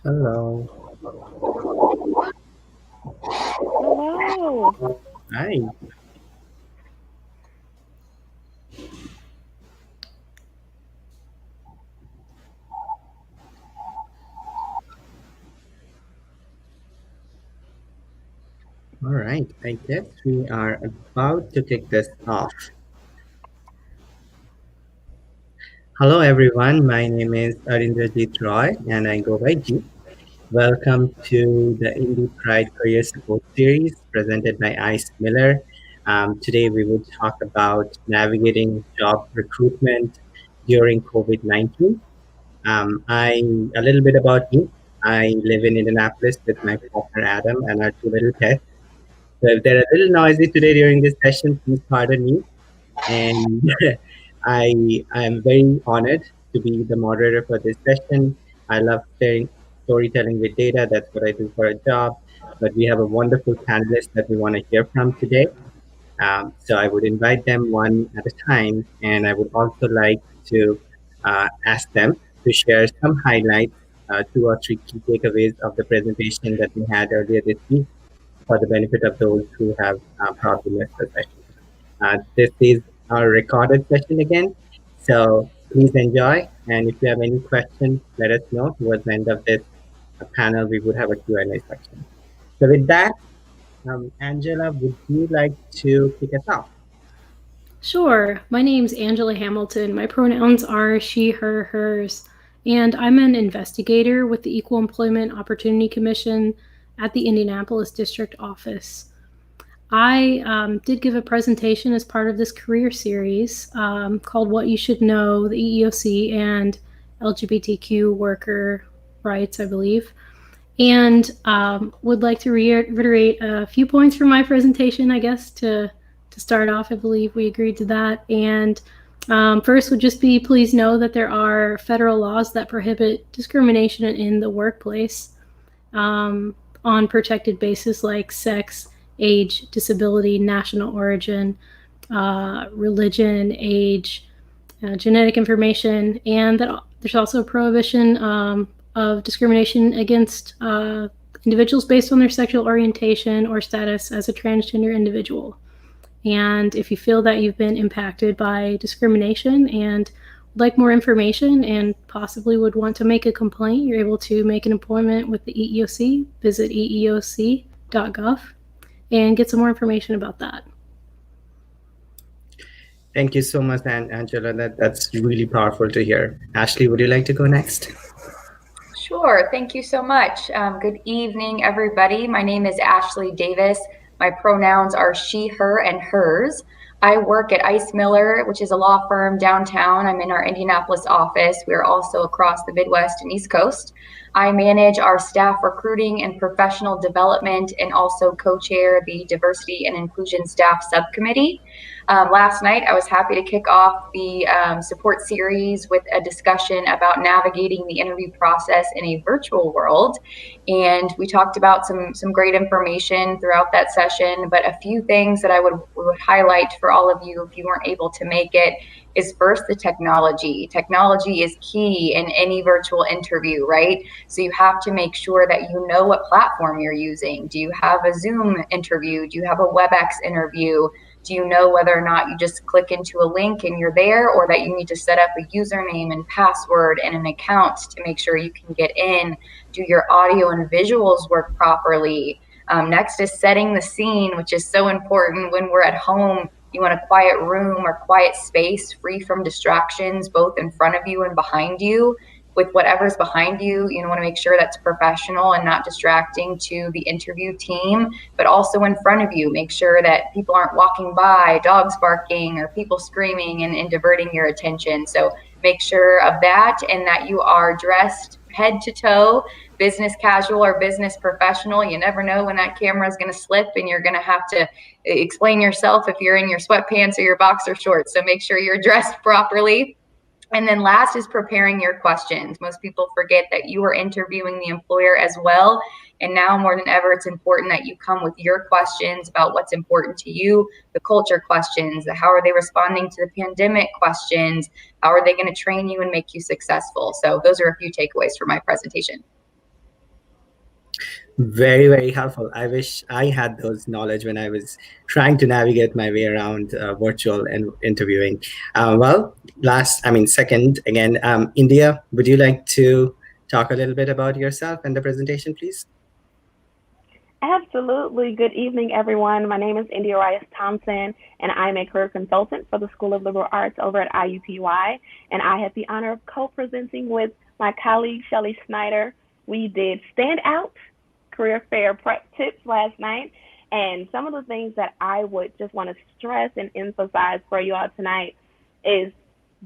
Hello. Hello. Hi. All right. I guess we are about to kick this off. Hello, everyone. My name is Arindrajit Roy, and I go by Jeet. Welcome to the Indie Pride Career Support Series presented by Ice Miller. Today, we will talk about navigating job recruitment during COVID-19. A little bit about me. I live in Indianapolis with my partner Adam and our two little pets. So if they're a little noisy today during this session, please pardon me. And I am very honored to be the moderator for this session. I love sharing storytelling with data. That's what I do for a job. But we have a wonderful panelist that we want to hear from today. So I would invite them one at a time, and I would also like to ask them to share some highlights, two or three key takeaways of the presentation that we had earlier this week for the benefit of those who have probably missed the session. This is our recorded session again, so please enjoy. And if you have any questions, let us know. Towards the end of this panel, we would have a Q&A section. So with that, Angela, would you like to kick us off? Sure. My name's Angela Hamilton. My pronouns are she, her, hers, and I'm an investigator with the Equal Employment Opportunity Commission at the Indianapolis District Office. I did give a presentation as part of this career series called What You Should Know, the EEOC and LGBTQ worker rights, I believe. And would like to reiterate a few points from my presentation, I guess, to start off. I believe we agreed to that. And first would just be, please know that there are federal laws that prohibit discrimination in the workplace on protected basis like sex, age, disability, national origin, religion, age, genetic information, and that there's also a prohibition of discrimination against individuals based on their sexual orientation or status as a transgender individual. And if you feel that you've been impacted by discrimination and would like more information and possibly would want to make a complaint, you're able to make an appointment with the EEOC. Visit eeoc.gov and get some more information about that. Thank you so much, Angela. That's really powerful to hear. Ashley, would you like to go next? Sure. Thank you so much. Good evening, everybody. My name is Ashley Davis. My pronouns are she, her, and hers. I work at Ice Miller, which is a law firm downtown. I'm in our Indianapolis office. We are also across the Midwest and East Coast. I manage our staff recruiting and professional development and also co-chair the Diversity and Inclusion Staff Subcommittee. Last night, I was happy to kick off the support series with a discussion about navigating the interview process in a virtual world. And we talked about some great information throughout that session, but a few things that I would highlight for all of you if you weren't able to make it is first the technology. Technology is key in any virtual interview, right? So you have to make sure that you know what platform you're using. Do you have a Zoom interview? Do you have a WebEx interview? Do you know whether or not you just click into a link and you're there, or that you need to set up a username and password and an account to make sure you can get in? Do your audio and visuals work properly? Next is setting the scene, which is so important when we're at home. You want a quiet room or quiet space free from distractions, both in front of you and behind you. With whatever's behind you, you want to make sure that's professional and not distracting to the interview team, but also in front of you. Make sure that people aren't walking by, dogs barking, or people screaming and diverting your attention. So make sure of that, and that you are dressed head to toe, business casual or business professional. You never know when that camera is going to slip and you're going to have to explain yourself if you're in your sweatpants or your boxer shorts. So make sure you're dressed properly. And then last is preparing your questions. Most people forget that you are interviewing the employer as well. And now more than ever, it's important that you come with your questions about what's important to you, the culture questions, the how are they responding to the pandemic questions, how are they going to train you and make you successful. So those are a few takeaways for my presentation. Very, very helpful. I wish I had those knowledge when I was trying to navigate my way around virtual and interviewing. Second, again, India, would you like to talk a little bit about yourself and the presentation, please? Absolutely. Good evening, everyone. My name is India Rias-Thompson, and I'm a career consultant for the School of Liberal Arts over at IUPUI. And I had the honor of co-presenting with my colleague, Shelly Snider. We did Stand Out career fair prep tips last night. And some of the things that I would just want to stress and emphasize for you all tonight is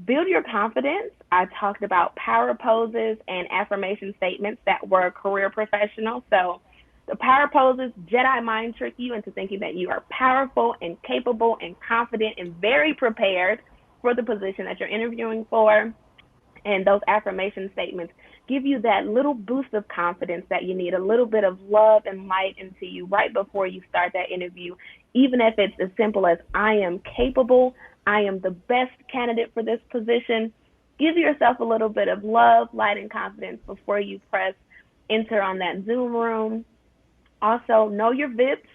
build your confidence. I talked about power poses and affirmation statements that were career professional. So the power poses Jedi mind trick you into thinking that you are powerful and capable and confident and very prepared for the position that you're interviewing for. And those affirmation statements give you that little boost of confidence that you need, a little bit of love and light into you right before you start that interview, even if it's as simple as I am capable, I am the best candidate for this position. Give yourself a little bit of love, light, and confidence before you press enter on that Zoom room. Also, know your VIPs.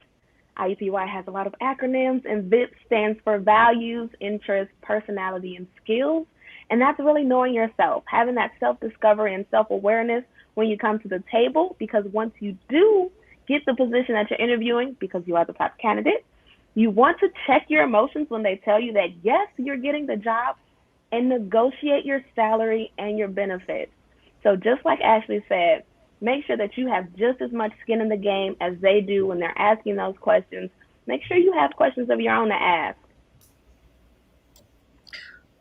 IUPUI has a lot of acronyms, and VIPs stands for values, interests, personality, and skills. And that's really knowing yourself, having that self-discovery and self-awareness when you come to the table, because once you do get the position that you're interviewing, because you are the top candidate, you want to check your emotions when they tell you that, yes, you're getting the job, and negotiate your salary and your benefits. So just like Ashley said, make sure that you have just as much skin in the game as they do when they're asking those questions. Make sure you have questions of your own to ask.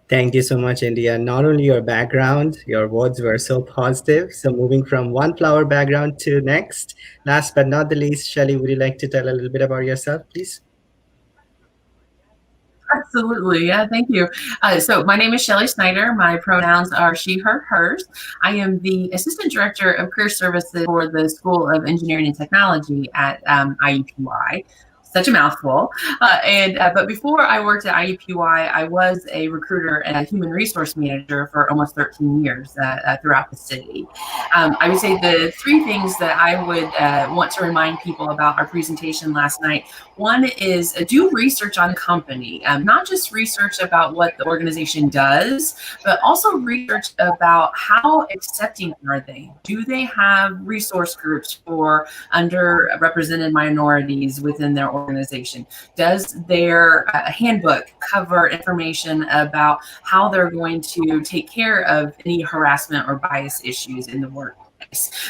Thank you so much, India. Not only your background, your words were so positive. So moving from one flower background to next, last but not the least, Shelly, would you like to tell a little bit about yourself, please? Absolutely. Yeah, thank you. So my name is Shelly Snider. My pronouns are she, her, hers. I am the Assistant Director of Career Services for the School of Engineering and Technology at IUPUI. Such a mouthful. But before I worked at IUPUI, I was a recruiter and a human resource manager for almost 13 years throughout the city. I would say the three things that I would want to remind people about our presentation last night. One is do research on the company, not just research about what the organization does, but also research about how accepting are they? Do they have resource groups for underrepresented minorities within their organization? Does their handbook cover information about how they're going to take care of any harassment or bias issues in the workplace?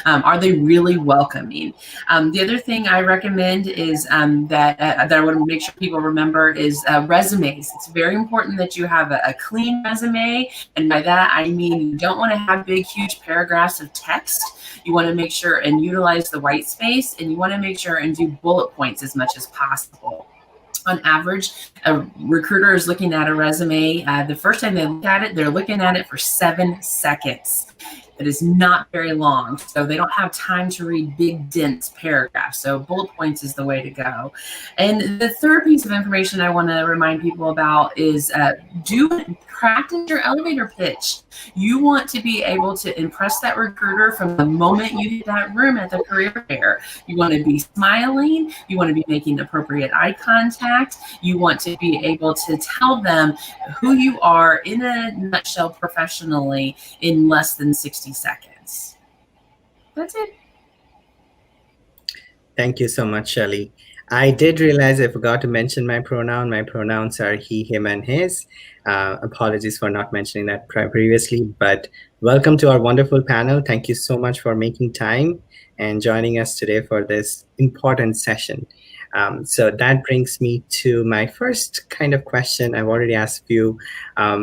Are they really welcoming? The other thing I recommend is that I want to make sure people remember is resumes. It's very important that you have a clean resume. And by that, I mean you don't want to have big, huge paragraphs of text. You want to make sure and utilize the white space, and you want to make sure and do bullet points as much as possible. On average, a recruiter is looking at a resume. The first time they look at it, they're looking at it for 7 seconds. It is not very long, so they don't have time to read big, dense paragraphs. So bullet points is the way to go. And the third piece of information I want to remind people about is practice your elevator pitch. You want to be able to impress that recruiter from the moment you hit that room at the career fair. You want to be smiling. You want to be making appropriate eye contact. You want to be able to tell them who you are in a nutshell professionally in less than 60 seconds. That's it. Thank you so much, Shelly. I did realize I forgot to mention my pronoun. My pronouns are he, him, and his. Apologies for not mentioning that previously, but welcome to our wonderful panel. Thank you so much for making time and joining us today for this important session. So that brings me to my first kind of question. I've already asked you.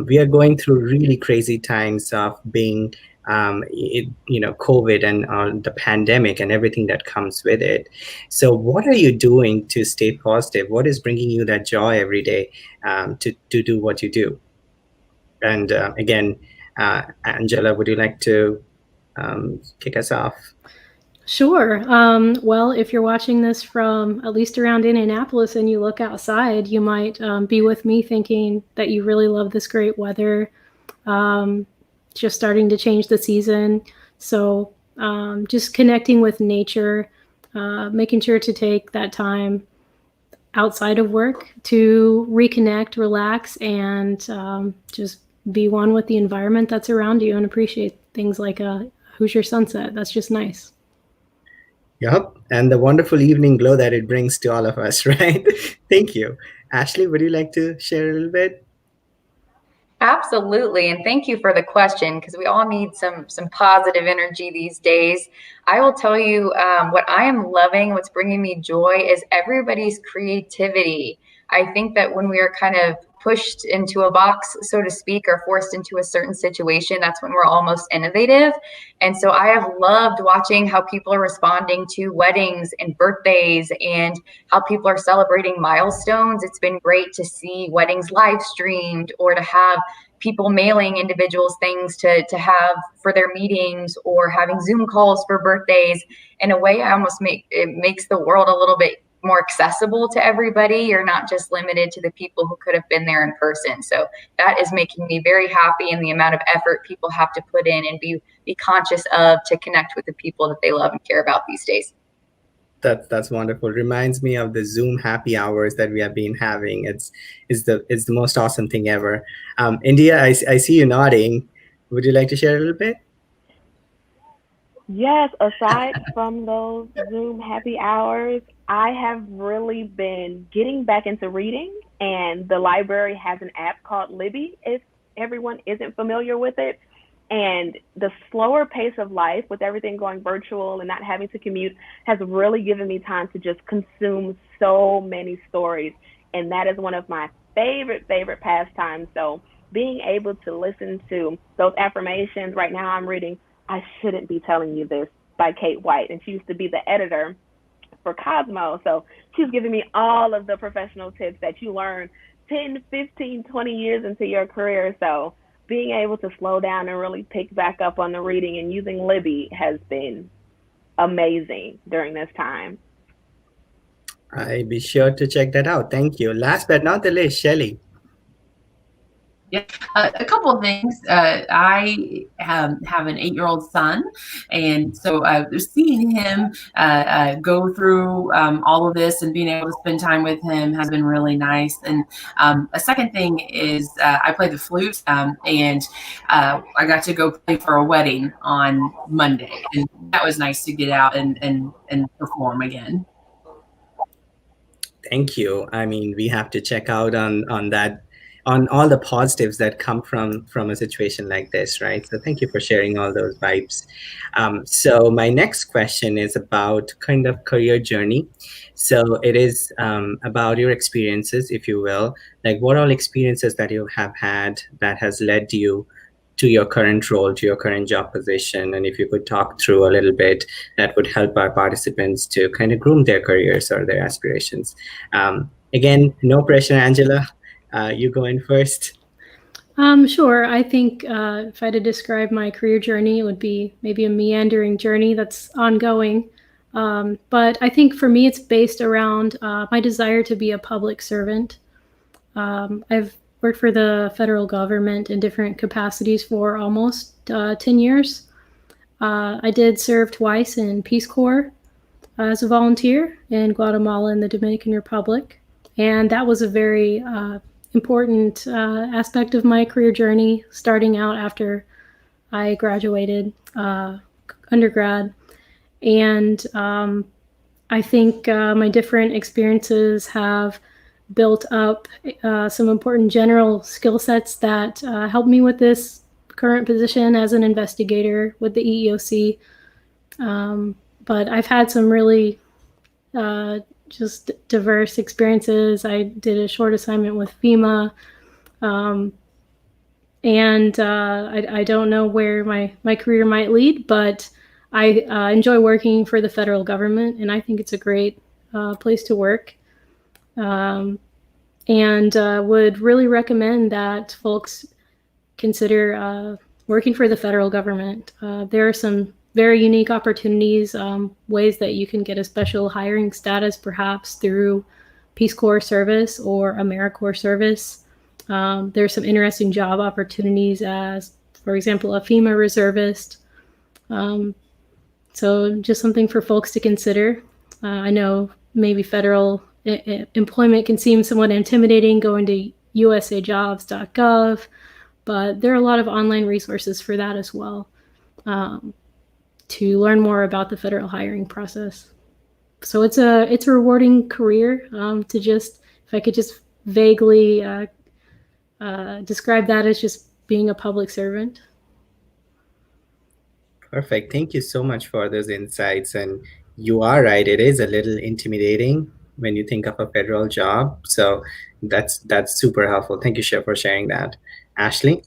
We are going through really crazy times of being COVID and the pandemic and everything that comes with it. So what are you doing to stay positive? What is bringing you that joy every day to do what you do? And again, Angela, would you like to kick us off? Sure. Well, if you're watching this from at least around Indianapolis and you look outside, you might be with me thinking that you really love this great weather. Just starting to change the season. So just connecting with nature, making sure to take that time outside of work to reconnect, relax, and just be one with the environment that's around you and appreciate things like a Hoosier sunset. That's just nice. Yep, and the wonderful evening glow that it brings to all of us, right? Thank you. Ashley, would you like to share a little bit? Absolutely, and thank you for the question, because we all need some positive energy these days. I will tell you what I am loving, what's bringing me joy is everybody's creativity. I think that when we are kind of pushed into a box, so to speak, or forced into a certain situation, that's when we're all most innovative. And so I have loved watching how people are responding to weddings and birthdays and how people are celebrating milestones. It's been great to see weddings live streamed or to have people mailing individuals things to have for their meetings or having Zoom calls for birthdays. In a way, it makes the world a little bit more accessible to everybody. You're not just limited to the people who could have been there in person. So that is making me very happy, in the amount of effort people have to put in and be conscious of to connect with the people that they love and care about these days. That's wonderful. Reminds me of the Zoom happy hours that we have been having. It's the most awesome thing ever. India, I see you nodding. Would you like to share a little bit? Yes, aside from those Zoom happy hours, I have really been getting back into reading, and the library has an app called Libby, if everyone isn't familiar with it. And the slower pace of life with everything going virtual and not having to commute has really given me time to just consume so many stories. And that is one of my favorite pastimes. So being able to listen to those affirmations, right now I'm reading I Shouldn't Be Telling You This by Kate White. And she used to be the editor for Cosmo. So she's giving me all of the professional tips that you learn 10, 15, 20 years into your career. So being able to slow down and really pick back up on the reading and using Libby has been amazing during this time. I'll be sure to check that out. Thank you. Last but not the least, Shelly. Yeah, a couple of things. I have an 8-year-old son, and so seeing him go through all of this and being able to spend time with him has been really nice. And a second thing is I play the flute, and I got to go play for a wedding on Monday, and that was nice to get out and perform again. Thank you. I mean, we have to check out on that, on all the positives that come from a situation like this, right? So thank you for sharing all those vibes. So my next question is about kind of career journey. So it is about your experiences, if you will, like what all experiences that you have had that has led you to your current role, to your current job position. And if you could talk through a little bit, that would help our participants to kind of groom their careers or their aspirations. Again, no pressure, Angela. You go in first. Sure. I think if I had to describe my career journey, it would be maybe a meandering journey that's ongoing. But I think for me, it's based around my desire to be a public servant. I've worked for the federal government in different capacities for almost 10 years. I did serve twice in Peace Corps as a volunteer in Guatemala and the Dominican Republic. And that was a very important aspect of my career journey, starting out after I graduated undergrad. And I think my different experiences have built up some important general skill sets that help me with this current position as an investigator with the EEOC. But I've had some really just diverse experiences. I did a short assignment with FEMA, and I don't know where my career might lead, but I enjoy working for the federal government, and I think it's a great place to work, and would really recommend that folks consider working for the federal government. There are some very unique opportunities, ways that you can get a special hiring status, perhaps through Peace Corps service or AmeriCorps service. There's some interesting job opportunities as, for example, a FEMA reservist. So just something for folks to consider. I know maybe federal employment can seem somewhat intimidating going to usajobs.gov, but there are a lot of online resources for that as well, to learn more about the federal hiring process. So it's a rewarding career. To just, if I could just vaguely describe that as just being a public servant. Perfect. Thank you so much for those insights. And you are right, it is a little intimidating when you think of a federal job. So that's super helpful. Thank you, Chef, for sharing that. Ashley?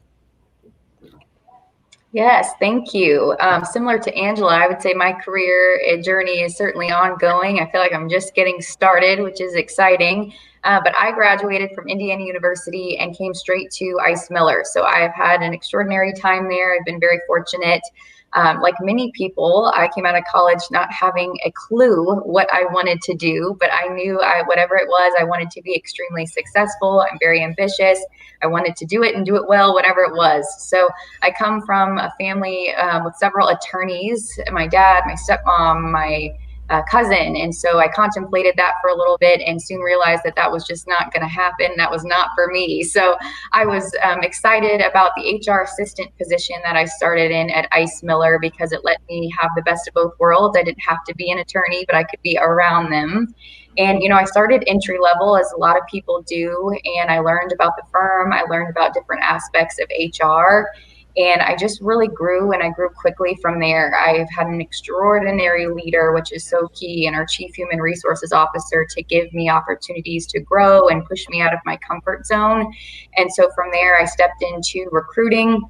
Yes, thank you. Similar to Angela, I would say my career journey is certainly ongoing. I feel like I'm just getting started, which is exciting. But I graduated from Indiana University and came straight to ICE Miller. So I've had an extraordinary time there. I've been very fortunate. Like many people, I came out of college not having a clue what I wanted to do, but I knew whatever it was, I wanted to be extremely successful. I'm very ambitious. I wanted to do it and do it well, whatever it was. So I come from a family with several attorneys, my dad, my stepmom, my cousin. And so I contemplated that for a little bit and soon realized that that was just not going to happen. That was not for me. So I was excited about the HR assistant position that I started in at ICE Miller because it let me have the best of both worlds. I didn't have to be an attorney, but I could be around them. And, I started entry level as a lot of people do. And I learned about the firm. I learned about different aspects of HR. And I just really grew, and I grew quickly from there. I've had an extraordinary leader, which is so key, and our chief human resources officer to give me opportunities to grow and push me out of my comfort zone. And so from there, I stepped into recruiting.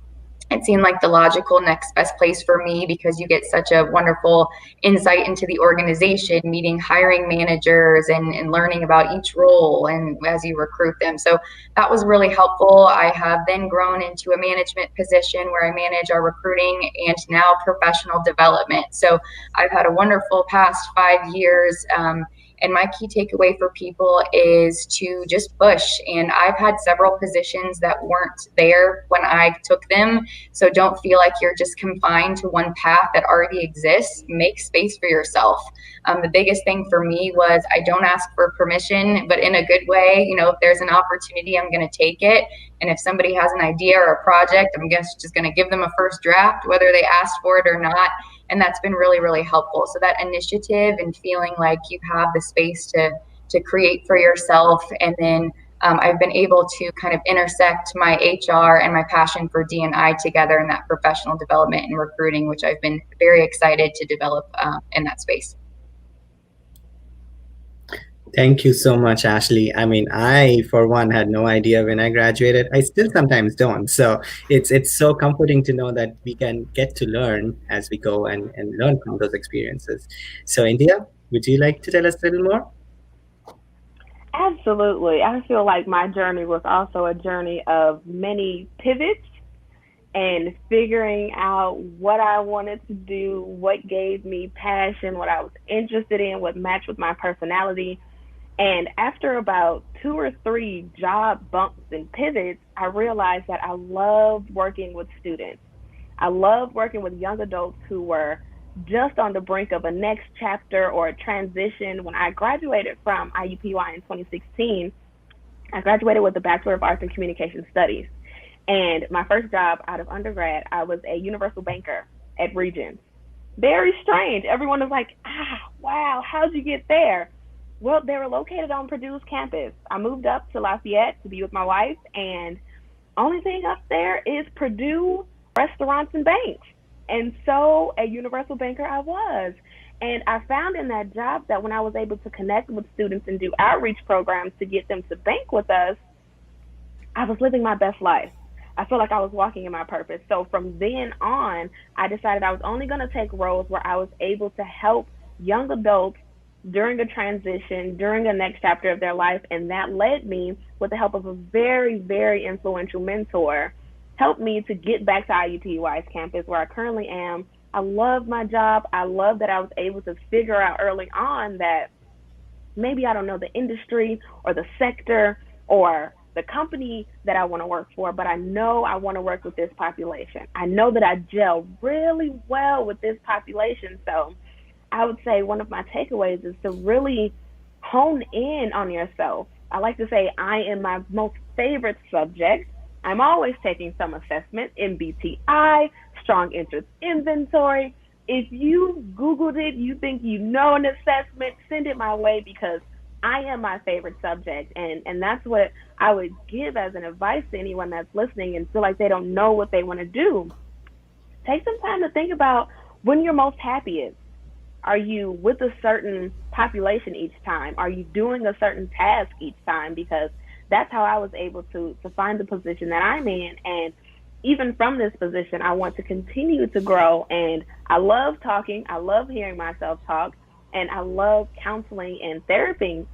It seemed like the logical next best place for me because you get such a wonderful insight into the organization, meeting hiring managers and learning about each role and as you recruit them. So that was really helpful. I have then grown into a management position where I manage our recruiting and now professional development. So I've had a wonderful past 5 years. And my key takeaway for people is to just push. And I've had several positions that weren't there when I took them. So don't feel like you're just confined to one path that already exists. Make space for yourself. The biggest thing for me was I don't ask for permission, but in a good way. If there's an opportunity, I'm going to take it. And if somebody has an idea or a project, I'm just going to give them a first draft, whether they asked for it or not. And that's been really, really helpful. So that initiative and feeling like you have the space to create for yourself. And then I've been able to kind of intersect my HR and my passion for D&I together in that professional development and recruiting, which I've been very excited to develop in that space. Thank you so much, Ashley. I mean, I, for one, had no idea when I graduated. I still sometimes don't. So it's so comforting to know that we can get to learn as we go and learn from those experiences. So, India, would you like to tell us a little more? Absolutely. I feel like my journey was also a journey of many pivots and figuring out what I wanted to do, what gave me passion, what I was interested in, what matched with my personality. And after about 2 or 3 job bumps and pivots, I realized that I loved working with students. I loved working with young adults who were just on the brink of a next chapter or a transition. When I graduated from IUPUI in 2016, I graduated with a Bachelor of Arts in Communication Studies. And my first job out of undergrad, I was a universal banker at Regions. Very strange. Everyone was like, wow, how'd you get there? Well, they were located on Purdue's campus. I moved up to Lafayette to be with my wife, and only thing up there is Purdue restaurants and banks. And so a universal banker I was. And I found in that job that when I was able to connect with students and do outreach programs to get them to bank with us, I was living my best life. I feel like I was walking in my purpose. So from then on, I decided I was only going to take roles where I was able to help young adults during a transition, during a next chapter of their life. And that led me, with the help of a very, very influential mentor, helped me to get back to IUPUI's campus where I currently am. I love my job. I love that I was able to figure out early on that maybe I don't know the industry or the sector or the company that I want to work for, but I know I want to work with this population. I know that I gel really well with this population. So I would say one of my takeaways is to really hone in on yourself. I like to say I am my most favorite subject. I'm always taking some assessment, MBTI, strong interest inventory. If you Googled it, you think you know an assessment, send it my way because I am my favorite subject. And that's what I would give as an advice to anyone that's listening and feel like they don't know what they want to do. Take some time to think about when you're most happiest. Are you with a certain population each time? Are you doing a certain task each time? Because that's how I was able to find the position that I'm in. And even from this position, I want to continue to grow. And I love talking. I love hearing myself talk. And I love counseling and therapy,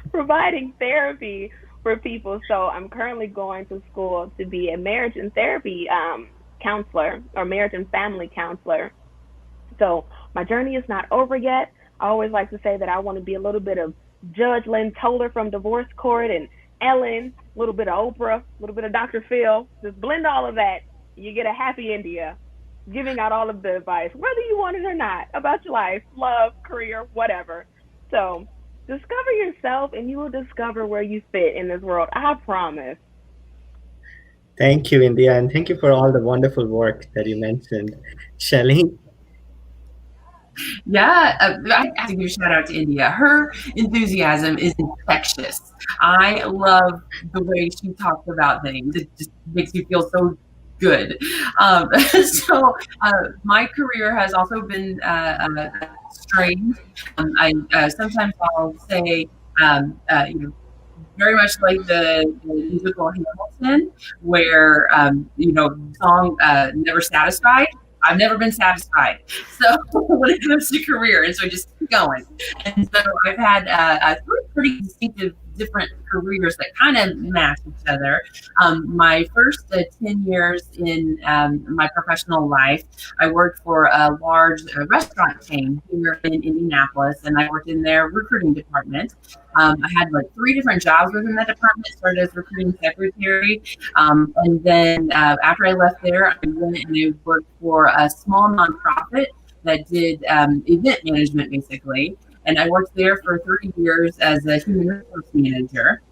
providing therapy for people. So I'm currently going to school to be a marriage and therapy counselor or marriage and family counselor. So my journey is not over yet. I always like to say that I want to be a little bit of Judge Lynn Toler from Divorce Court and Ellen, a little bit of Oprah, a little bit of Dr. Phil. Just blend all of that. You get a happy India, giving out all of the advice, whether you want it or not, about your life, love, career, whatever. So discover yourself and you will discover where you fit in this world. I promise. Thank you, India, and thank you for all the wonderful work that you mentioned. Shelly? Yeah, I have to give a shout out to India. Her enthusiasm is infectious. I love the way she talks about things. It just makes you feel so good. So my career has also been strange. Sometimes I'll say, very much like the musical Hamilton, where song "Never Satisfied." I've never been satisfied. So when it comes to career, and so I just keep going. And so I've had three pretty distinctive different careers that kind of match each other. My first 10 years in my professional life, I worked for a large restaurant chain here in Indianapolis, and I worked in their recruiting department. I had like 3 different jobs within that department. Started as recruiting secretary, and then after I left there, I went and I worked for a small nonprofit that did event management, basically. And I worked there for 30 years as a human resource manager.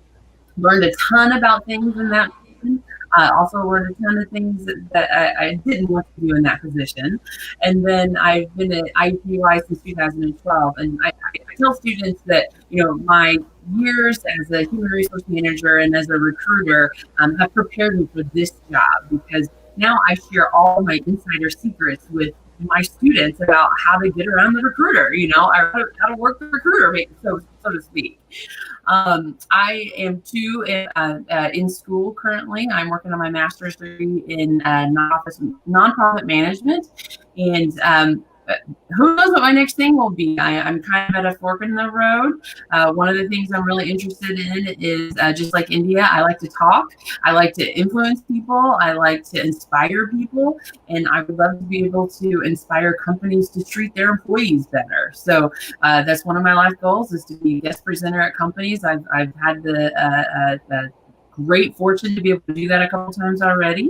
Learned a ton about things in that position. Also learned a ton of things that I didn't want to do in that position. And then I've been at IUPUI since 2012. And I tell students that, my years as a human resource manager and as a recruiter have prepared me for this job, because now I share all my insider secrets with my students about how to get around the recruiter, how to work the recruiter, so to speak. I am too in school currently. I'm working on my master's degree in nonprofit management, and who knows what my next thing will be. I'm kind of at a fork in the road. One of the things I'm really interested in is just like India, I like to talk. I like to influence people. I like to inspire people. And I would love to be able to inspire companies to treat their employees better. So that's one of my life goals, is to be a guest presenter at companies. I've had the great fortune to be able to do that a couple times already.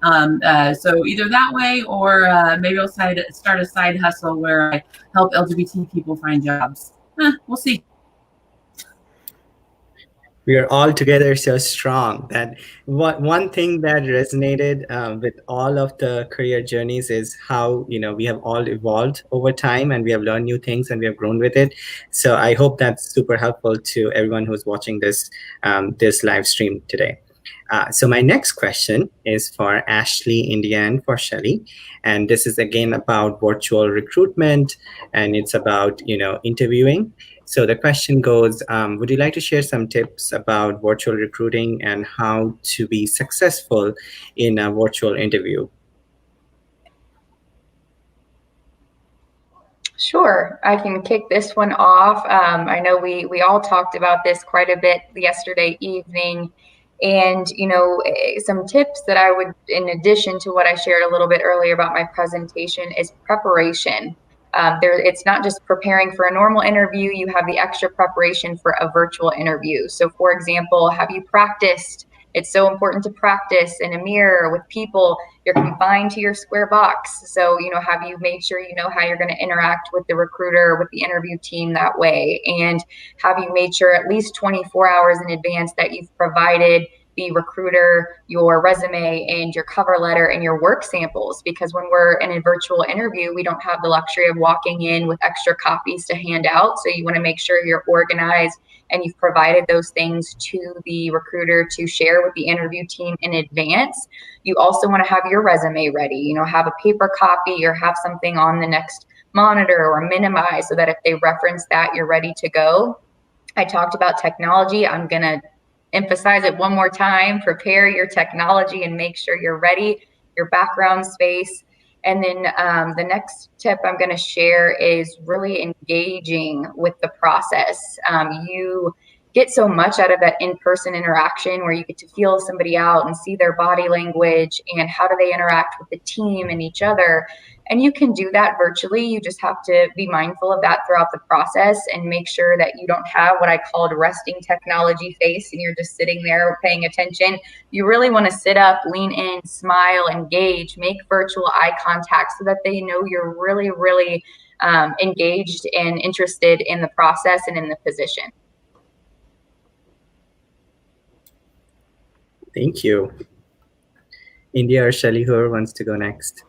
So either that way, or maybe I'll start a side hustle where I help LGBT people find jobs. We'll see. We are all together so strong. That one thing that resonated with all of the career journeys is how we have all evolved over time, and we have learned new things, and we have grown with it. So I hope that's super helpful to everyone who's watching this live stream today. So my next question is for Ashley, India, and for Shelly, and this is again about virtual recruitment, and it's about interviewing. So the question goes, would you like to share some tips about virtual recruiting and how to be successful in a virtual interview? Sure, I can kick this one off. I know we all talked about this quite a bit yesterday evening. And, some tips that I would, in addition to what I shared a little bit earlier about my presentation, is preparation. It's not just preparing for a normal interview, you have the extra preparation for a virtual interview. So for example, have you practiced It's so important to practice in a mirror with people. You're confined to your square box. So, have you made sure you know how you're going to interact with the recruiter, with the interview team that way? And have you made sure at least 24 hours in advance that you've provided the recruiter your resume and your cover letter and your work samples? Because when we're in a virtual interview, we don't have the luxury of walking in with extra copies to hand out. So you want to make sure you're organized and you've provided those things to the recruiter to share with the interview team in advance. You also want to have your resume ready, have a paper copy or have something on the next monitor or minimize so that if they reference that, you're ready to go. I talked about technology. I'm going to emphasize it one more time. Prepare your technology and make sure you're ready, your background space. And then the next tip I'm going to share is really engaging with the process. You get so much out of that in-person interaction where you get to feel somebody out and see their body language and how do they interact with the team and each other. And you can do that virtually. You just have to be mindful of that throughout the process and make sure that you don't have what I called resting technology face and you're just sitting there paying attention. You really want to sit up, lean in, smile, engage, make virtual eye contact so that they know you're really, really engaged and interested in the process and in the position. Thank you. India or Shelly, whoever wants to go next.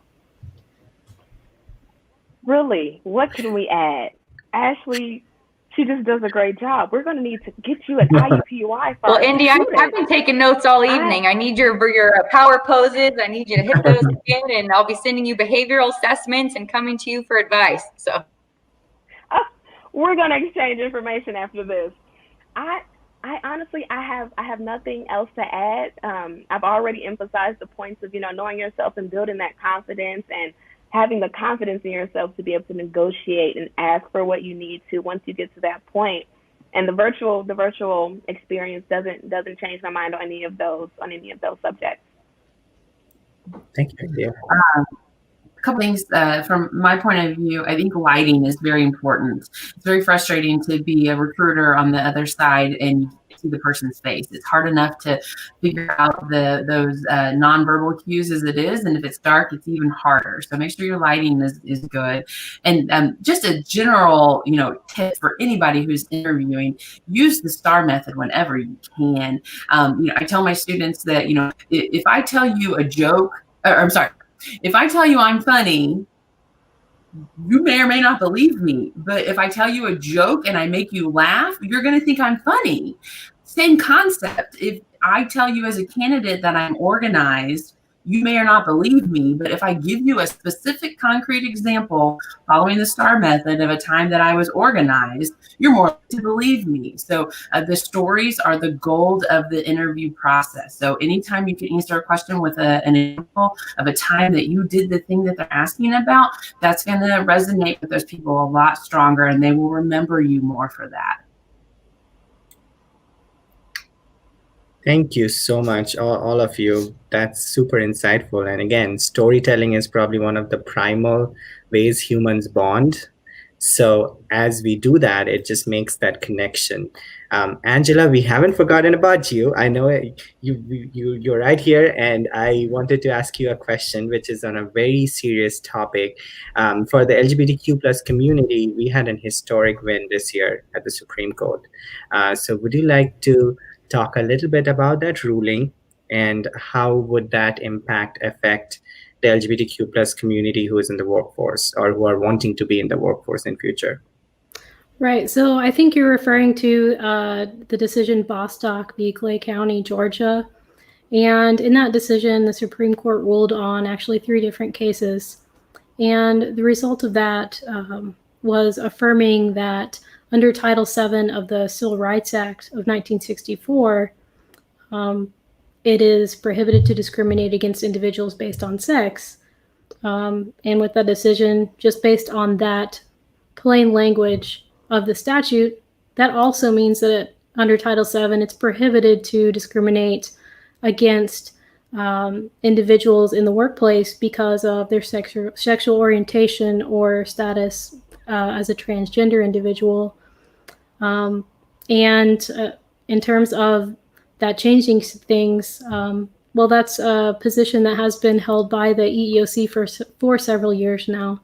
Really, what can we add? Ashley, she just does a great job. We're going to need to get you at IUPUI for Well, India, I've been taking notes all evening. I need your power poses. I need you to hit those again, and I'll be sending you behavioral assessments and coming to you for advice. So we're going to exchange information after this. I honestly, I have nothing else to add. I've already emphasized the points of, knowing yourself and building that confidence and having the confidence in yourself to be able to negotiate and ask for what you need to once you get to that point. And the virtual experience doesn't change my mind on any of those subjects. Thank you, India. A couple things from my point of view. I think lighting is very important. It's very frustrating to be a recruiter on the other side and see the person's face. It's hard enough to figure out those nonverbal cues as it is, and if it's dark, it's even harder. So make sure your lighting is good. And just a general, tip for anybody who's interviewing: use the STAR method whenever you can. I tell my students that if I tell you a joke, if I tell you I'm funny, you may or may not believe me. But if I tell you a joke and I make you laugh, you're going to think I'm funny. Same concept. If I tell you as a candidate that I'm organized, you may or not believe me. But if I give you a specific concrete example following the STAR method of a time that I was organized, you're more likely to believe me. So the stories are the gold of the interview process. So anytime you can answer a question with an example of a time that you did the thing that they're asking about, that's going to resonate with those people a lot stronger, and they will remember you more for that. Thank you so much, all of you. That's super insightful. And again, storytelling is probably one of the primal ways humans bond. So as we do that, it just makes that connection. Angela, we haven't forgotten about you. I know you're right here, and I wanted to ask you a question, which is on a very serious topic. For the LGBTQ plus community, we had an historic win this year at the Supreme Court. So would you like to talk a little bit about that ruling and how would that affect the LGBTQ plus community who is in the workforce or who are wanting to be in the workforce in future? Right. So I think you're referring to the decision Bostock v. Clay County, Georgia. And in that decision, the Supreme Court ruled on actually 3 different cases. And the result of that was affirming that under Title VII of the Civil Rights Act of 1964, it is prohibited to discriminate against individuals based on sex. And with that decision, just based on that plain language of the statute, that also means that under Title VII, it's prohibited to discriminate against individuals in the workplace because of their sexual orientation or status as a transgender individual. And in terms of that changing things, well, that's a position that has been held by the EEOC for several years now.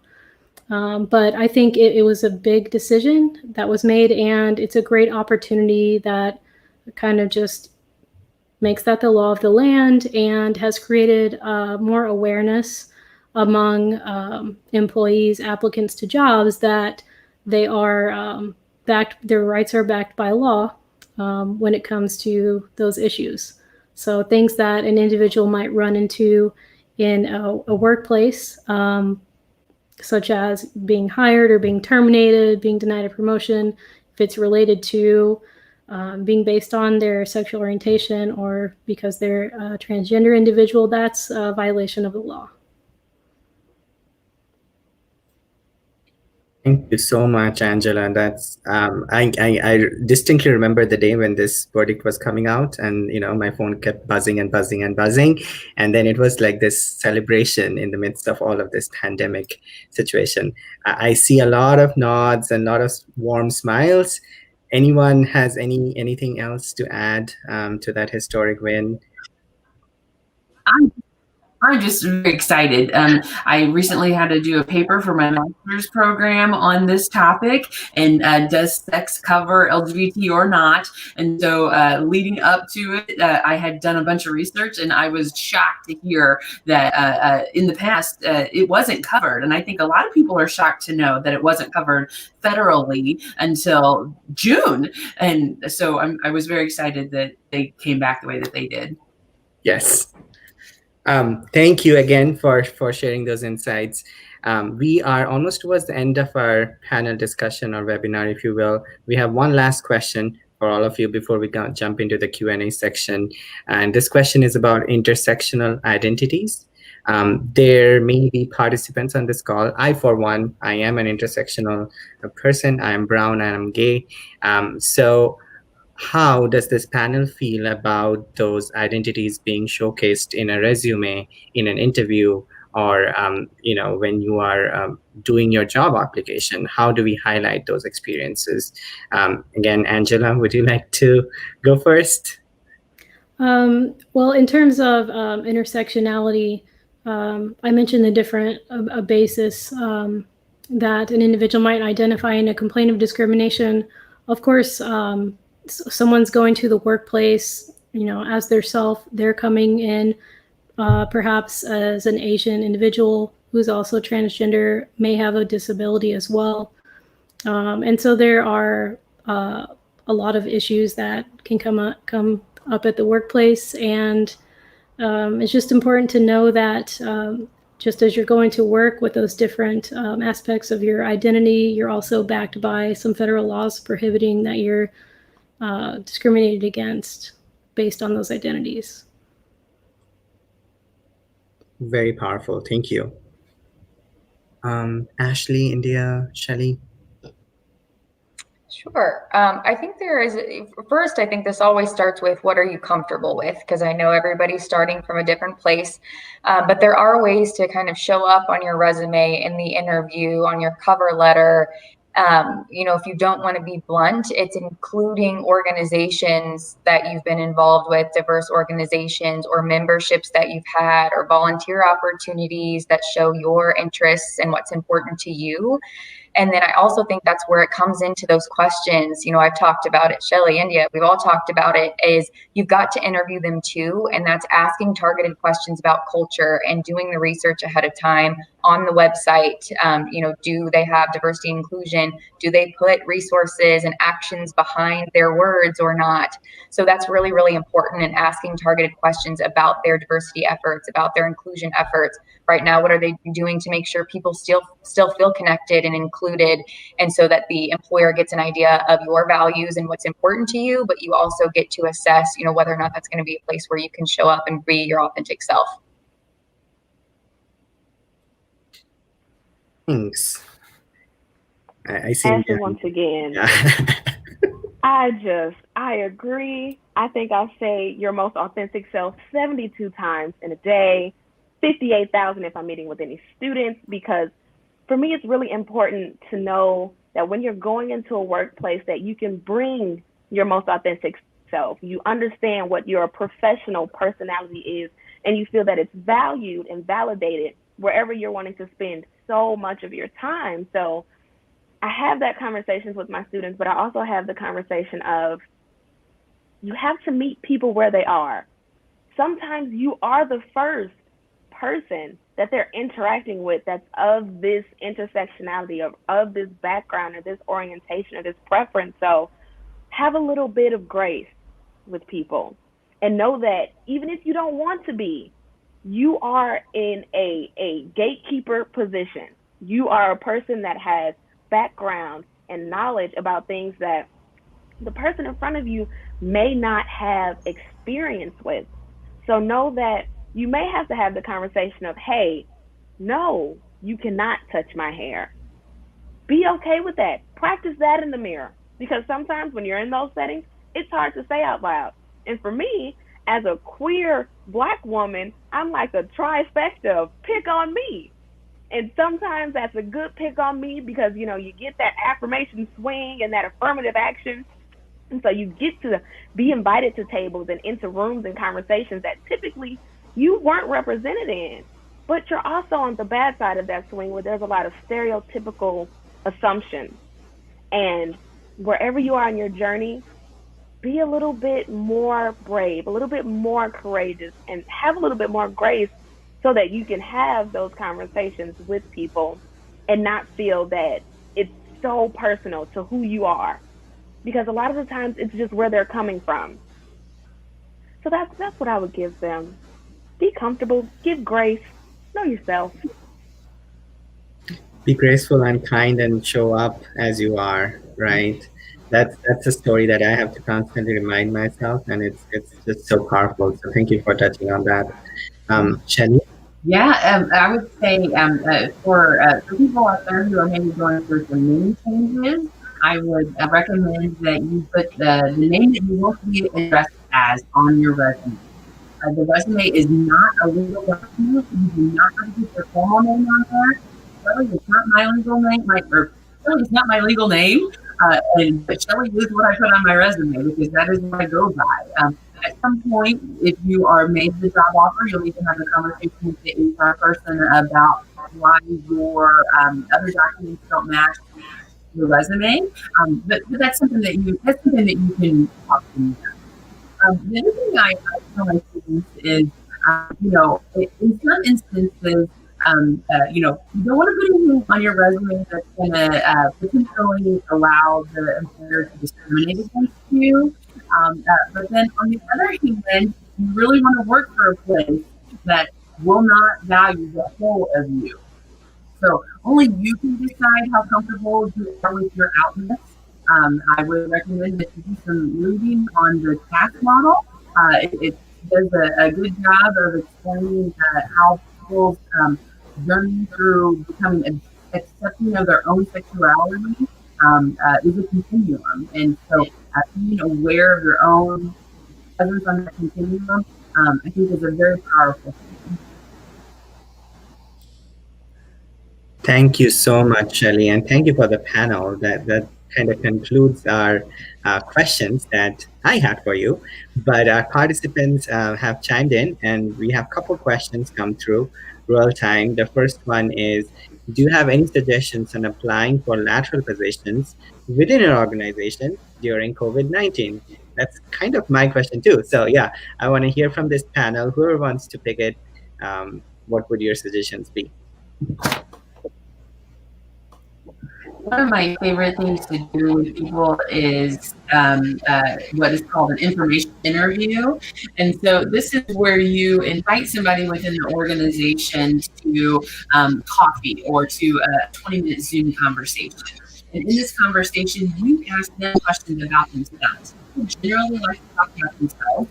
But I think it was a big decision that was made, and it's a great opportunity that kind of just makes that the law of the land and has created more awareness among employees, applicants to jobs, that they are their rights are backed by law when it comes to those issues. So things that an individual might run into in a workplace, such as being hired or being terminated, being denied a promotion, if it's related to being based on their sexual orientation or because they're a transgender individual, that's a violation of the law. Thank you so much, Angela. That's I distinctly remember the day when this verdict was coming out, and my phone kept buzzing and buzzing and buzzing, and then it was like this celebration in the midst of all of this pandemic situation. I see a lot of nods and a lot of warm smiles. Anyone has anything else to add to that historic win? I'm just very excited. I recently had to do a paper for my master's program on this topic, and does sex cover LGBT or not? And so leading up to it, I had done a bunch of research, and I was shocked to hear that in the past it wasn't covered. And I think a lot of people are shocked to know that it wasn't covered federally until June. And so I was very excited that they came back the way that they did. Yes. Thank you again for sharing those insights. We are almost towards the end of our panel discussion or webinar, if you will. We have one last question for all of you before we jump into the Q&A section. And this question is about intersectional identities. There may be participants on this call. I, for one, I am an intersectional person. I am brown and I'm gay. So how does this panel feel about those identities being showcased in a resume, in an interview, or when you are doing your job application? How do we highlight those experiences? Again, Angela, would you like to go first? Well, in terms of intersectionality, I mentioned the different basis that an individual might identify in a complaint of discrimination. Of course, someone's going to the workplace, as their self, they're coming in perhaps as an Asian individual who's also transgender, may have a disability as well. And so there are a lot of issues that can come up at the workplace. And it's just important to know that just as you're going to work with those different aspects of your identity, you're also backed by some federal laws prohibiting that you're discriminated against based on those identities. Very powerful. Thank you. Ashley, India, Shelly? Sure. I think first, I think this always starts with what are you comfortable with? Because I know everybody's starting from a different place, but there are ways to kind of show up on your resume, in the interview, on your cover letter. If you don't want to be blunt, it's including organizations that you've been involved with, diverse organizations or memberships that you've had, or volunteer opportunities that show your interests and what's important to you. And then I also think that's where it comes into those questions. I've talked about it, Shelly, India, we've all talked about it, is you've got to interview them too. And that's asking targeted questions about culture and doing the research ahead of time on the website. Do they have diversity and inclusion? Do they put resources and actions behind their words or not? So that's really, really important in asking targeted questions about their diversity efforts, about their inclusion efforts. Right now, what are they doing to make sure people still feel connected and included, and so that the employer gets an idea of your values and what's important to you, but you also get to assess, whether or not that's going to be a place where you can show up and be your authentic self. Thanks. I see. Ashley, once again, I agree. I think I say your most authentic self 72 times in a day, 58,000 if I'm meeting with any students, because for me, it's really important to know that when you're going into a workplace that you can bring your most authentic yourself, you understand what your professional personality is, and you feel that it's valued and validated wherever you're wanting to spend so much of your time. So I have that conversations with my students, but I also have the conversation of, you have to meet people where they are. Sometimes you are the first person that they're interacting with that's of this intersectionality, of this background or this orientation or this preference. So have a little bit of grace with people and know that even if you don't want to be, you are in a gatekeeper position. You are a person that has background and knowledge about things that the person in front of you may not have experience with. So know that you may have to have the conversation of, hey, no, you cannot touch my hair. Be okay with that. Practice that in the mirror, because sometimes when you're in those settings, it's hard to say out loud. And for me, as a queer Black woman, I'm like a trifecta of pick on me. And sometimes that's a good pick on me because, you know, you get that affirmation swing and that affirmative action. And so you get to be invited to tables and into rooms and conversations that typically you weren't represented in. But you're also on the bad side of that swing where there's a lot of stereotypical assumptions. And wherever you are in your journey, be a little bit more brave, a little bit more courageous, and have a little bit more grace so that you can have those conversations with people and not feel that it's so personal to who you are. Because a lot of the times it's just where they're coming from. So that's what I would give them. Be comfortable, give grace, know yourself. Be graceful and kind and show up as you are, right? That's a story that I have to constantly remind myself, and it's just so powerful. So thank you for touching on that. Shelly? Yeah, I would say for people out there who are maybe going through some name changes, I would recommend that you put the name that you want to be addressed as on your resume. The resume is not a legal document. You do not have to put your formal name on there. Shelly is not my legal name. Shelly is not my legal name. But Shelly is what I put on my resume because that is what I go by. At some point, if you are made the job offer, you'll need to have a conversation with the HR person about why your other documents don't match your resume. But that's something that you can talk to me about. The other thing I tell my students is, in some instances, you don't want to put anything on your resume that's going to potentially allow the employer to discriminate against you. But then on the other hand, you really want to work for a place that will not value the whole of you. So only you can decide how comfortable you are with your outness. I would recommend that you do some reading on the task model. It does a good job of explaining how people's journey through becoming accepting of their own sexuality is a continuum. And so being aware of your own presence on that continuum, I think is a very powerful thing. Thank you so much, Shelly, and thank you for the panel. That kind of concludes our questions that I had for you. But our participants have chimed in, and we have a couple questions come through real time. The first one is, do you have any suggestions on applying for lateral positions within an organization during COVID-19? That's kind of my question too. So yeah, I want to hear from this panel. Whoever wants to pick it, what would your suggestions be? One of my favorite things to do with people is what is called an information interview. And so this is where you invite somebody within the organization to coffee or to a 20-minute Zoom conversation. And in this conversation, you ask them questions about themselves. People generally like to talk about themselves.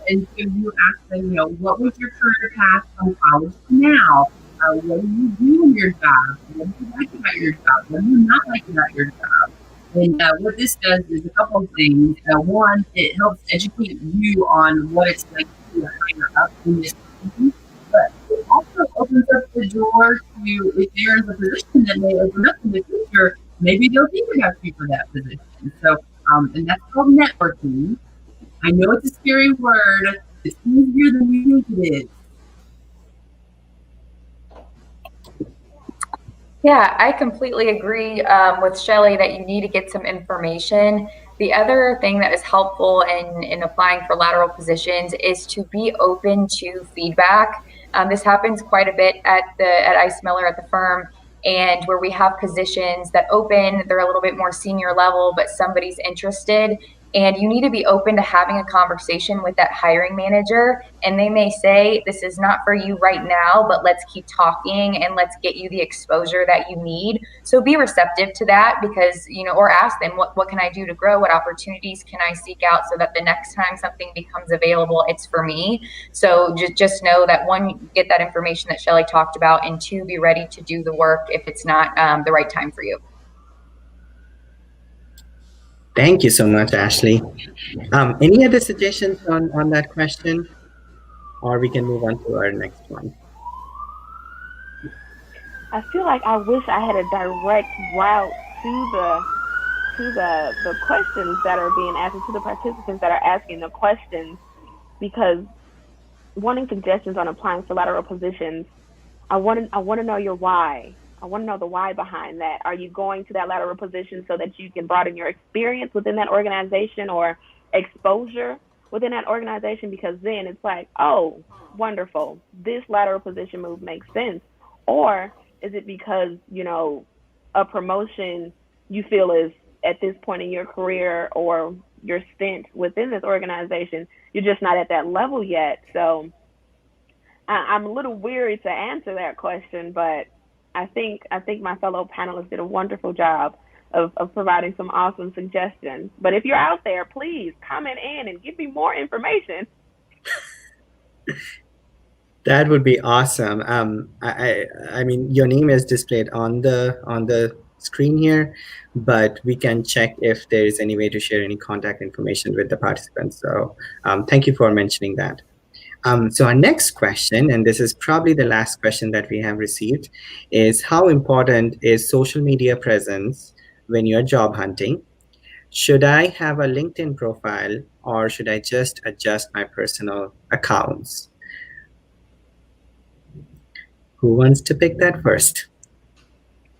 And so you ask them, what was your career path from college to now? What do you do in your job? What do you like about your job? What do you not like about your job? And what this does is a couple of things. One, it helps educate you on what it's like to be higher up in this company, but it also opens up the door to, if there is a position that may open up in the future, maybe they'll think about you for that position. So, and that's called networking. I know it's a scary word. It's easier than you think it is. Yeah, I completely agree with Shelly that you need to get some information. The other thing that is helpful in applying for lateral positions is to be open to feedback. This happens quite a bit at ICE Miller at the firm, and where we have positions that open, they're a little bit more senior level, but somebody's interested. And you need to be open to having a conversation with that hiring manager. And they may say, this is not for you right now, but let's keep talking and let's get you the exposure that you need. So be receptive to that because, or ask them, what can I do to grow? What opportunities can I seek out so that the next time something becomes available, it's for me. So just know that one, get that information that Shelly talked about, and two, be ready to do the work if it's not the right time for you. Thank you so much, Ashley. Any other suggestions on that question? Or we can move on to our next one. I feel like I wish I had a direct route to the questions that are being asked, and to the participants that are asking the questions, because wanting suggestions on applying for lateral positions, I want to know your why. I want to know the why behind that. Are you going to that lateral position so that you can broaden your experience within that organization or exposure within that organization? Because then it's like, oh, wonderful, this lateral position move makes sense. Or is it because, a promotion you feel is at this point in your career or your stint within this organization, you're just not at that level yet? So I'm a little weary to answer that question, but I think my fellow panelists did a wonderful job of providing some awesome suggestions. But if you're out there, please comment in and give me more information. That would be awesome. I mean, your name is displayed on the screen here, but we can check if there is any way to share any contact information with the participants. So thank you for mentioning that. So our next question, and this is probably the last question that we have received, is how important is social media presence when you're job hunting? Should I have a LinkedIn profile or should I just adjust my personal accounts? Who wants to pick that first?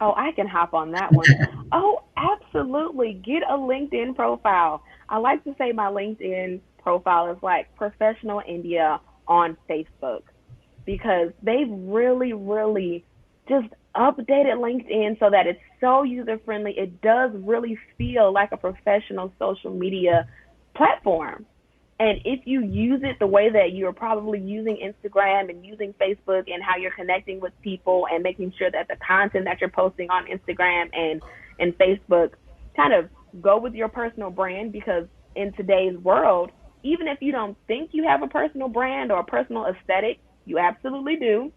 Oh, I can hop on that one. Oh, absolutely. Get a LinkedIn profile. I like to say my LinkedIn profile is like Professional India on Facebook, because they've really, really just updated LinkedIn so that it's so user-friendly. It does really feel like a professional social media platform. And if you use it the way that you're probably using Instagram and using Facebook, and how you're connecting with people and making sure that the content that you're posting on Instagram and Facebook kind of go with your personal brand, because in today's world, even if you don't think you have a personal brand or a personal aesthetic, you absolutely do.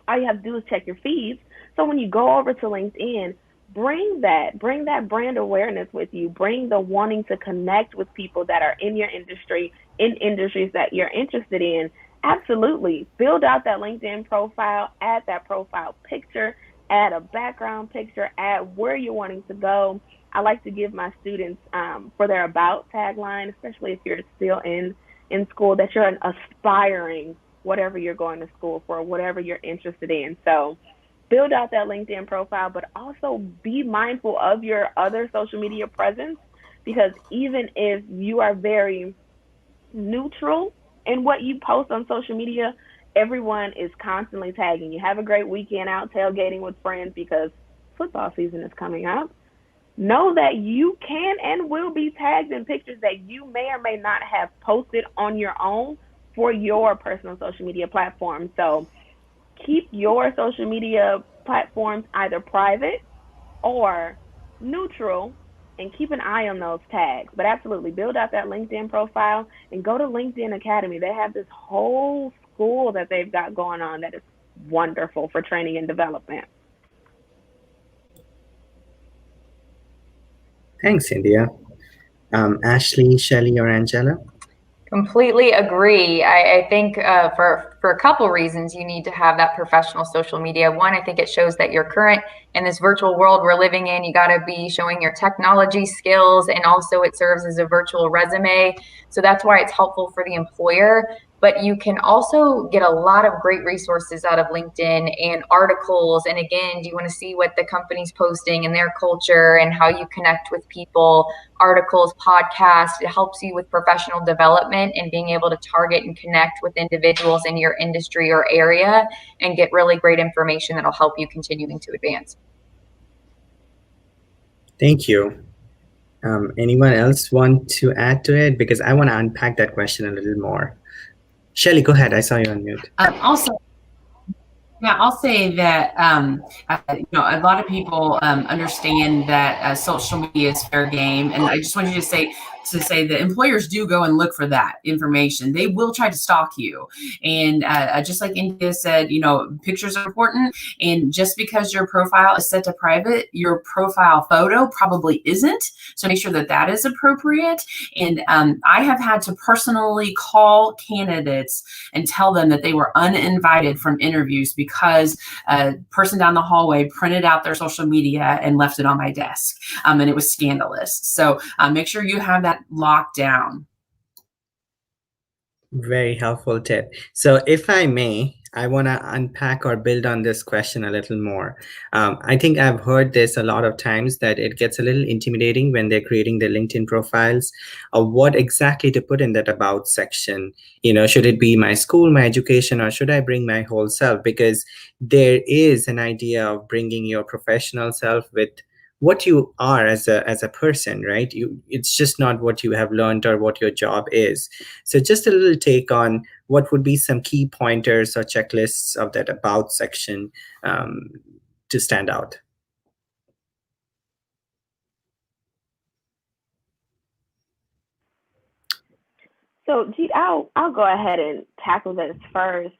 All you have to do is check your feeds. So when you go over to LinkedIn, bring that brand awareness with you. Bring the wanting to connect with people that are in your industry, in industries that you're interested in. Absolutely. Build out that LinkedIn profile, add that profile picture, add a background picture, add where you're wanting to go. I like to give my students for their about tagline, especially if you're still in school, that you're an aspiring whatever you're going to school for, whatever you're interested in. So build out that LinkedIn profile, but also be mindful of your other social media presence, because even if you are very neutral in what you post on social media, everyone is constantly tagging you. Have a great weekend out tailgating with friends because football season is coming up. Know that you can and will be tagged in pictures that you may or may not have posted on your own for your personal social media platform. So keep your social media platforms either private or neutral, and keep an eye on those tags. But absolutely build out that LinkedIn profile and go to LinkedIn Academy. They have this whole school that they've got going on that is wonderful for training and development. Thanks, India. Ashley, Shelly, or Angela? Completely agree. I think for for a couple reasons you need to have that professional social media. One, I think it shows that you're current in this virtual world we're living in. You got to be showing your technology skills, and also it serves as a virtual resume. So that's why it's helpful for the employer. But you can also get a lot of great resources out of LinkedIn and articles. And again, do you want to see what the company's posting and their culture and how you connect with people? Articles, podcasts, it helps you with professional development and being able to target and connect with individuals in your industry or area and get really great information that'll help you continuing to advance. Thank you. Anyone else want to add to it? Because I want to unpack that question a little more. Shelly, go ahead. I saw you on mute. Yeah, I'll say that a lot of people understand that social media is fair game, and I just want you to say that employers do go and look for that information. They will try to stalk you, and just like India said, pictures are important, and just because your profile is set to private, your profile photo probably isn't. So make sure that that is appropriate. And I have had to personally call candidates and tell them that they were uninvited from interviews because a person down the hallway printed out their social media and left it on my desk, and it was scandalous. So make sure you have that locked down. Very helpful tip. So if I may, I want to unpack or build on this question a little more. I think I've heard this a lot of times, that it gets a little intimidating when they're creating their LinkedIn profiles of what exactly to put in that about section. Should it be my school, my education, or should I bring my whole self? Because there is an idea of bringing your professional self with what you are as a person, right? It's just not what you have learned or what your job is. So just a little take on what would be some key pointers or checklists of that about section to stand out. So, Jeet, I'll go ahead and tackle this first.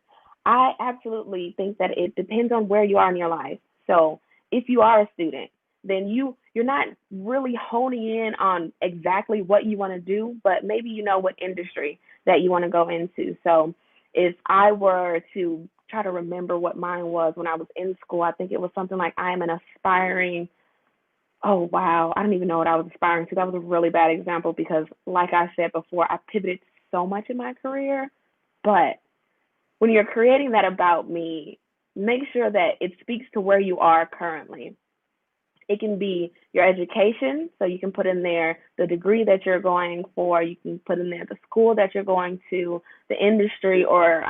I absolutely think that it depends on where you are in your life. So, if you are a student, then you're not really honing in on exactly what you want to do, but maybe you know what industry that you want to go into. So, if I were to try to remember what mine was when I was in school, I think it was something like, I am an aspiring. Oh, wow. I don't even know what I was aspiring to. That was a really bad example because, like I said before, I pivoted so much in my career. But when you're creating that about me, make sure that it speaks to where you are currently. It can be your education. So you can put in there the degree that you're going for. You can put in there the school that you're going to, the industry or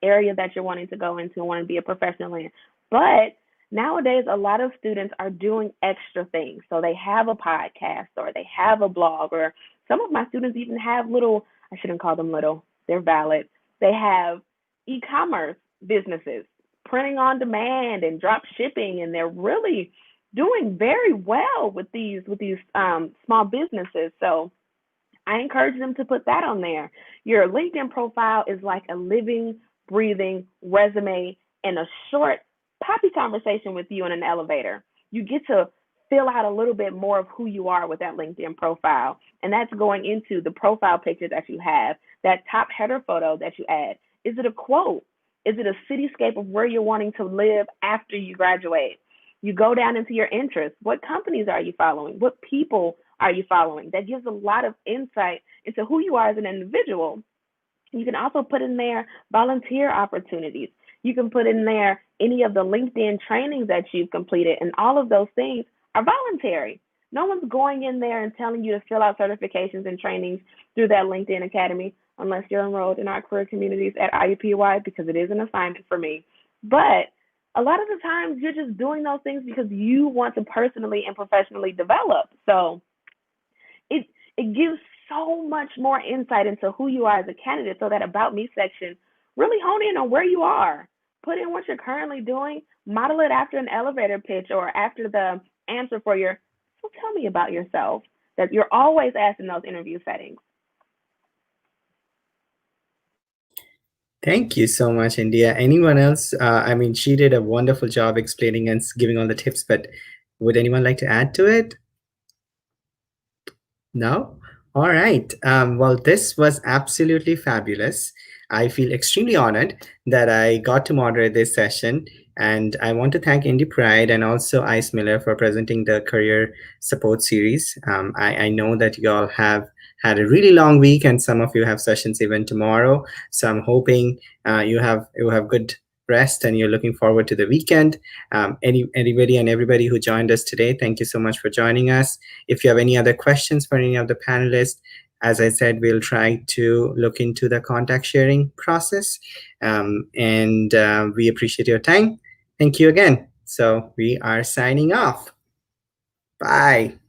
area that you're wanting to go into and want to be a professional in. But nowadays, a lot of students are doing extra things. So they have a podcast or they have a blog, or some of my students even have little, I shouldn't call them little, they're valid. They have e-commerce businesses, printing on demand and drop shipping, and they're really doing very well with these small businesses. So I encourage them to put that on there. Your LinkedIn profile is like a living, breathing resume and a short poppy conversation with you in an elevator. You get to fill out a little bit more of who you are with that LinkedIn profile. And that's going into the profile picture that you have, that top header photo that you add. Is it a quote? Is it a cityscape of where you're wanting to live after you graduate? You go down into your interests. What companies are you following? What people are you following? That gives a lot of insight into who you are as an individual. You can also put in there volunteer opportunities. You can put in there any of the LinkedIn trainings that you've completed, and all of those things are voluntary. No one's going in there and telling you to fill out certifications and trainings through that LinkedIn Academy unless you're enrolled in our career communities at IUPUI, because it is an assignment for me. But a lot of the times you're just doing those things because you want to personally and professionally develop. So it gives so much more insight into who you are as a candidate, so that about me section, really hone in on where you are. Put in what you're currently doing, model it after an elevator pitch or after the answer for your, so tell me about yourself, that you're always asked in those interview settings. Thank you so much, India. Anyone else? She did a wonderful job explaining and giving all the tips, but would anyone like to add to it? No? All right. Well, this was absolutely fabulous. I feel extremely honored that I got to moderate this session. And I want to thank Indie Pride and also Ice Miller for presenting the Career Support Series. I know that you all have had a really long week, and some of you have sessions even tomorrow. So I'm hoping you have good rest and you're looking forward to the weekend. Anybody and everybody who joined us today, thank you so much for joining us. If you have any other questions for any of the panelists, as I said, we'll try to look into the contact sharing process. And we appreciate your time. Thank you again. So we are signing off. Bye.